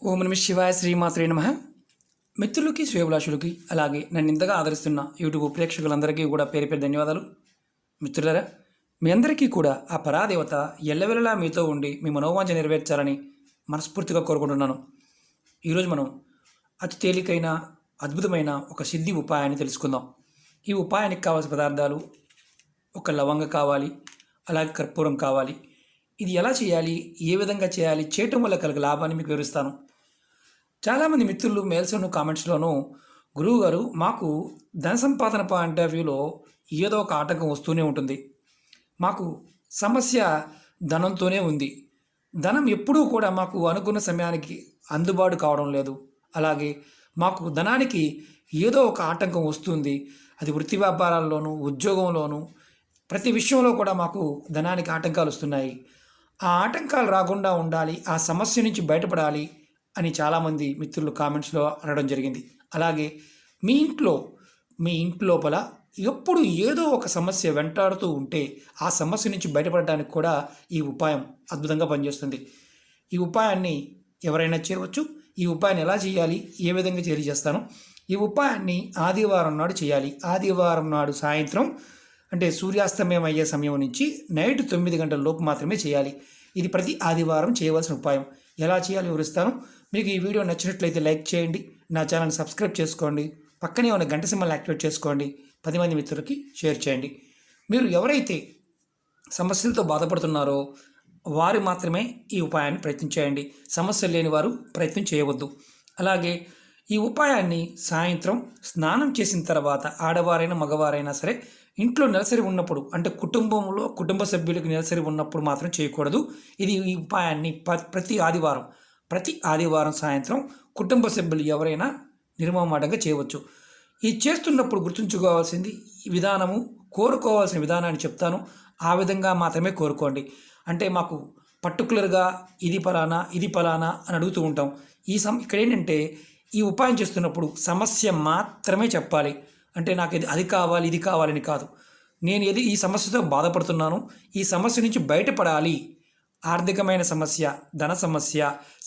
ఓం నమ శివాయ శ్రీమాత్రే నమ. మిత్రులకి శ్రేయభిలాషులకి అలాగే నన్ను ఇంతగా ఆదరిస్తున్న యూట్యూబ్ ప్రేక్షకులందరికీ కూడా పేరు పేరు ధన్యవాదాలు. మిత్రులారా, మీ అందరికీ కూడా ఆ పరాదేవత ఎల్లవెల్లలా మీతో ఉండి మీ మనోవాంఛ నెరవేర్చాలని మనస్ఫూర్తిగా కోరుకుంటున్నాను. ఈరోజు మనం అతి తేలికైన అద్భుతమైన ఒక సిద్ధి ఉపాయాన్ని తెలుసుకుందాం. ఈ ఉపాయానికి కావాల్సిన పదార్థాలు ఒక లవంగ కావాలి, అలాగే కర్పూరం కావాలి. ఇది ఎలా చేయాలి, ఏ విధంగా చేయాలి, చేయటం వల్ల కలిగే లాభాన్ని మీకు వివరిస్తాను. చాలామంది మిత్రులు మెయిల్స్లోను కామెంట్స్లోనూ గురువుగారు మాకు ధన సంపాదన పాయింట్ ఆఫ్ వ్యూలో ఏదో ఒక ఆటంకం వస్తూనే ఉంటుంది, మాకు సమస్య ధనంతోనే ఉంది, ధనం ఎప్పుడూ కూడా మాకు అనుకున్న సమయానికి అందుబాటు కావడం లేదు, అలాగే మాకు ధనానికి ఏదో ఒక ఆటంకం వస్తుంది, అది వృత్తి వ్యాపారాల్లోనూ ఉద్యోగంలోనూ ప్రతి విషయంలో కూడా మాకు ధనానికి ఆటంకాలు వస్తున్నాయి, ఆ ఆటంకాలు రాకుండా ఉండాలి, ఆ సమస్య నుంచి బయటపడాలి అని చాలామంది మిత్రులు కామెంట్స్లో అనడం జరిగింది. అలాగే మీ ఇంటి లోపల ఎప్పుడు ఏదో ఒక సమస్య వెంటాడుతూ ఉంటే ఆ సమస్య నుంచి బయటపడడానికి కూడా ఈ ఉపాయం అద్భుతంగా పనిచేస్తుంది. ఈ ఉపాయాన్ని ఎవరైనా చేయవచ్చు. ఈ ఉపాయాన్ని ఎలా చేయాలి, ఏ విధంగా చేస్తాను. ఈ ఉపాయాన్ని ఆదివారం నాడు చేయాలి. ఆదివారం నాడు సాయంత్రం అంటే సూర్యాస్తమయం అయ్యే సమయం నుంచి నైట్ 9 గంటల లోపు మాత్రమే చేయాలి. ఇది ప్రతి ఆదివారం చేయవలసిన ఉపాయం. ఎలా చేయాలో వివరిస్తాను. మీకు ఈ వీడియో నచ్చినట్లయితే లైక్ చేయండి, నా ఛానల్ సబ్స్క్రైబ్ చేసుకోండి, పక్కనే ఉన్న గంట సింబల్ యాక్టివేట్ చేసుకోండి, 10 మంది మిత్రులకి షేర్ చేయండి. మీరు ఎవరైతే సమస్యలతో బాధపడుతున్నారో వారు మాత్రమే ఈ ఉపాయాన్ని ప్రయత్నం చేయండి. సమస్యలు లేని వారు ప్రయత్నం చేయవద్దు. అలాగే ఈ ఉపాయాన్ని సాయంత్రం స్నానం చేసిన తర్వాత ఆడవారైనా మగవారైనా సరే ఇంట్లో నెలసరి ఉన్నప్పుడు, అంటే కుటుంబంలో కుటుంబ సభ్యులకు నెలసరి ఉన్నప్పుడు మాత్రం చేయకూడదు. ఈ ఉపాయాన్ని ప్రతి ఆదివారం సాయంత్రం కుటుంబ సభ్యులు ఎవరైనా నిర్మమాటంగా చేయవచ్చు. ఇది చేస్తున్నప్పుడు గుర్తుంచుకోవాల్సింది విధానము, కోరుకోవాల్సిన విధానాన్ని చెప్తాను. ఆ విధంగా మాత్రమే కోరుకోండి. అంటే మాకు పర్టికులర్గా ఇది ఫలానా అని అడుగుతూ ఉంటాం. ఇక్కడ ఏంటంటే ఈ ఉపాయం చేస్తున్నప్పుడు సమస్య మాత్రమే చెప్పాలి. అంటే నాకు అది కావాలి ఇది కావాలని కాదు. నేను ఈ సమస్యతో బాధపడుతున్నాను, ఈ సమస్య నుంచి బయటపడాలి, ఆర్థికమైన సమస్య, ధన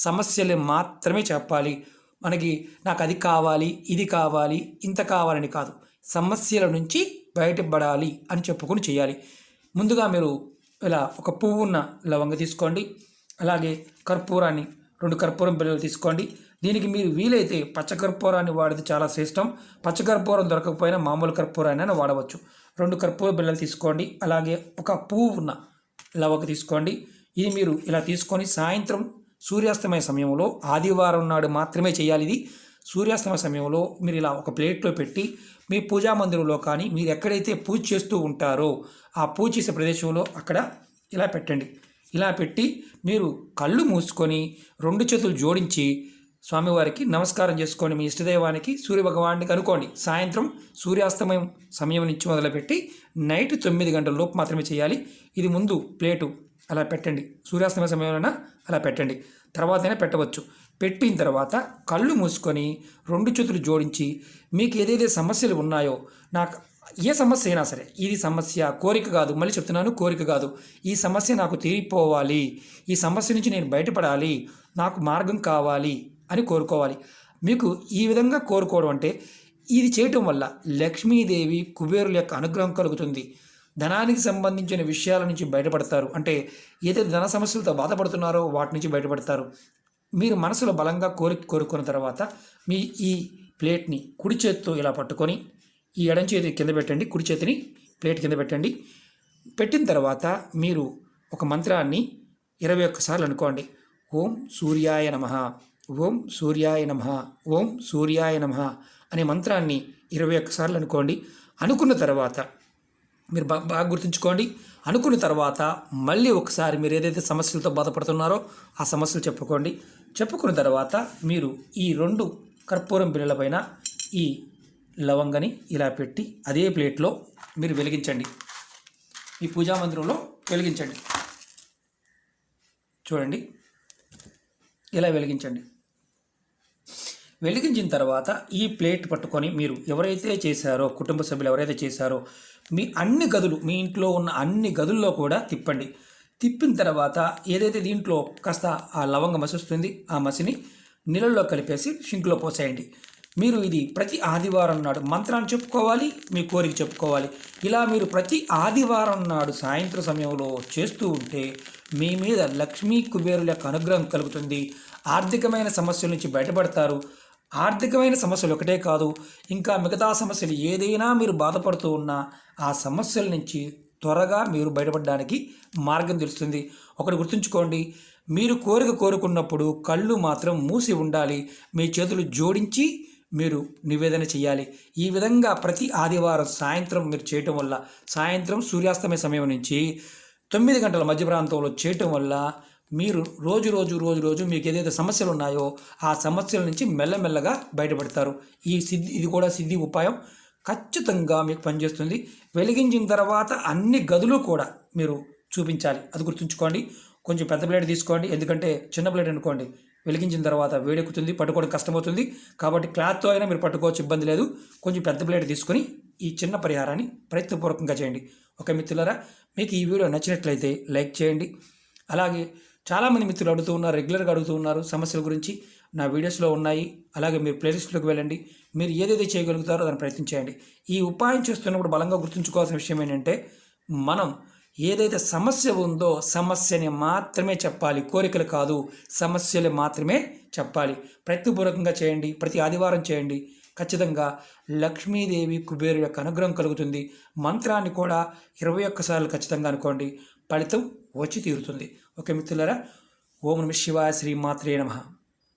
సమస్యలు మాత్రమే చెప్పాలి. నాకు అది కావాలి ఇది కావాలి ఇంత కావాలని కాదు, సమస్యల నుంచి బయటపడాలి అని చెప్పుకొని చేయాలి. ముందుగా మీరు ఇలా ఒక పువ్వున్న లవంగ తీసుకోండి. అలాగే కర్పూరాన్ని 2 కర్పూరం బిళ్ళలు తీసుకోండి. దీనికి మీరు వీలైతే పచ్చకర్పూరాన్ని వాడితే చాలా శ్రేష్టం. పచ్చకర్పూరం దొరకకపోయినా మామూలు కర్పూరాన్ని వాడవచ్చు. 2 కర్పూర బిళ్ళలు తీసుకోండి. అలాగే ఒక పువ్వు ఉన్న లవంగ తీసుకోండి. ఇది మీరు ఇలా తీసుకొని సాయంత్రం సూర్యాస్తమయ సమయంలో ఆదివారం నాడు మాత్రమే చేయాలి. ఇది సూర్యాస్తమయ సమయంలో మీరు ఇలా ఒక ప్లేట్లో పెట్టి మీ పూజా మందిరంలో కానీ మీరు ఎక్కడైతే పూజ చేస్తూ ఉంటారో ఆ పూజ చేసే ప్రదేశంలో అక్కడ ఇలా పెట్టండి. ఇలా పెట్టి మీరు కళ్ళు మూసుకొని 2 చేతులు జోడించి స్వామివారికి నమస్కారం చేసుకొని మీ ఇష్టదైవానికి సూర్యభగవానికి అనుకోండి. సాయంత్రం సూర్యాస్తమయం సమయం నుంచి మొదలుపెట్టి నైట్ 9 గంటల లోపు మాత్రమే చేయాలి. ఇది ముందు ప్లేటు అలా పెట్టండి, సూర్యాస్తమయ సమయంలో అలా పెట్టండి, తర్వాతైనా పెట్టవచ్చు. పెట్టిన తర్వాత కళ్ళు మూసుకొని 2 చేతులు జోడించి మీకు ఏదైతే సమస్యలు ఉన్నాయో, నాకు ఏ సమస్య అయినా సరే, ఇది సమస్య కోరిక కాదు, మళ్ళీ చెప్తున్నాను కోరిక కాదు, ఈ సమస్య నాకు తీరిపోవాలి, ఈ సమస్య నుంచి నేను బయటపడాలి, నాకు మార్గం కావాలి అని కోరుకోవాలి. మీకు ఈ విధంగా కోరుకోవడం అంటే ఇది చేయటం వల్ల లక్ష్మీదేవి కుబేరుల యొక్క అనుగ్రహం కలుగుతుంది. ధనానికి సంబంధించిన విషయాల నుంచి బయటపడతారు. అంటే ఏదైతే ధన సమస్యలతో బాధపడుతున్నారో వాటి నుంచి బయటపడతారు. మీరు మనసులో బలంగా కోరుకున్న తర్వాత మీ ఈ ప్లేట్ని కుడి చేతితో ఇలా పట్టుకొని ఈ ఎడం చేతి కింద పెట్టండి, కుడి చేతిని ప్లేట్ కింద పెట్టండి. పెట్టిన తర్వాత మీరు ఒక మంత్రాన్ని 21 సార్లు అనుకోండి. ఓం సూర్యాయ నమః, ఓం సూర్యాయ నమః, ఓం సూర్యాయ నమః అనే మంత్రాన్ని 21 సార్లు అనుకోండి. అనుకున్న తర్వాత మీరు బాగా గుర్తుంచుకోండి. అనుకున్న తర్వాత మళ్ళీ ఒకసారి మీరు ఏదైతే సమస్యలతో బాధపడుతున్నారో ఆ సమస్యలు చెప్పుకున్న తర్వాత మీరు ఈ 2 కర్పూరం బిళ్ళల పైన ఈ లవంగని ఇలా పెట్టి అదే ప్లేట్లో మీరు వెలిగించండి. ఈ పూజా మందిరంలో వెలిగించండి. చూడండి, ఇలా వెలిగించండి. వెలిగించిన తర్వాత ఈ ప్లేట్ పట్టుకొని మీరు ఎవరైతే చేశారో, కుటుంబ సభ్యులు ఎవరైతే చేశారో మీ ఇంట్లో ఉన్న అన్ని గదుల్లో కూడా తిప్పండి. తిప్పిన తర్వాత ఏదైతే దీంట్లో కాస్త ఆ లవంగ మసి వస్తుంది, ఆ మసిని నీళ్ళల్లో కలిపేసి షింక్లో పోసేయండి. మీరు ఇది ప్రతి ఆదివారం నాడు మంత్రాన్ని చెప్పుకోవాలి, మీ కోరిక చెప్పుకోవాలి. ఇలా మీరు ప్రతి ఆదివారం నాడు సాయంత్రం సమయంలో చేస్తూ ఉంటే మీ మీద లక్ష్మీ కుబేరుల యొక్క అనుగ్రహం కలుగుతుంది. ఆర్థికమైన సమస్యల నుంచి బయటపడతారు. ఆర్థికమైన సమస్యలు ఒకటే కాదు, ఇంకా మిగతా సమస్యలు ఏదైనా మీరు బాధపడుతూ ఉన్నా ఆ సమస్యల నుంచి త్వరగా మీరు బయటపడడానికి మార్గం తెలుస్తుంది. ఒకటి గుర్తుంచుకోండి, మీరు కోరిక కోరుకున్నప్పుడు కళ్ళు మాత్రం మూసి ఉండాలి. మీ చేతులు జోడించి మీరు నివేదన చేయాలి. ఈ విధంగా ప్రతి ఆదివారం సాయంత్రం మీరు చేయటం వల్ల, సాయంత్రం సూర్యాస్తమయ సమయం నుంచి 9 గంటల మధ్య ప్రాంతంలో చేయటం వల్ల మీరు రోజు మీకు ఏదైతే సమస్యలు ఉన్నాయో ఆ సమస్యల నుంచి మెల్లమెల్లగా బయటపడతారు. ఇది కూడా సిద్ధి ఉపాయం ఖచ్చితంగా మీకు పనిచేస్తుంది. వెలిగించిన తర్వాత అన్ని గదులు కూడా మీరు చూపించాలి, అది గుర్తుంచుకోండి. కొంచెం పెద్ద ప్లేట్ తీసుకోండి, ఎందుకంటే చిన్న ప్లేట్ అనుకోండి వెలిగించిన తర్వాత వేడెక్కుతుంది, పట్టుకోవడం కష్టమవుతుంది. కాబట్టి క్లాత్తో అయినా మీరు పట్టుకోవచ్చు, ఇబ్బంది లేదు. కొంచెం పెద్ద ప్లేట్ తీసుకొని ఈ చిన్న పరిహారాన్ని ప్రయత్నపూర్వకంగా చేయండి. ఓకే మిత్రులారా, మీకు ఈ వీడియో నచ్చినట్లయితే లైక్ చేయండి. అలాగే చాలామంది మిత్రులు రెగ్యులర్గా అడుగుతూ ఉన్నారు సమస్యల గురించి. నా వీడియోస్లో ఉన్నాయి, అలాగే మీరు ప్లేలిస్ట్లోకి వెళ్ళండి. మీరు ఏదైతే చేయగలుగుతారో దాన్ని ప్రయత్నించేయండి. ఈ ఉపాయం చేస్తున్నప్పుడు బలంగా గుర్తుంచుకోవాల్సిన విషయం ఏంటంటే, మనం ఏదైతే సమస్య ఉందో సమస్యని మాత్రమే చెప్పాలి, కోరికలు కాదు, సమస్యలు మాత్రమే చెప్పాలి. ప్రయత్నపూర్వకంగా చేయండి, ప్రతి ఆదివారం చేయండి. ఖచ్చితంగా లక్ష్మీదేవి కుబేరు యొక్క అనుగ్రహం కలుగుతుంది. మంత్రాన్ని కూడా 21 సార్లు ఖచ్చితంగా అనుకోండి, ఫలితం వచ్చి తీరుతుంది. ఓకే మిత్రులారా, ఓం నమః శివాయ, శ్రీ మాత్రే నమః.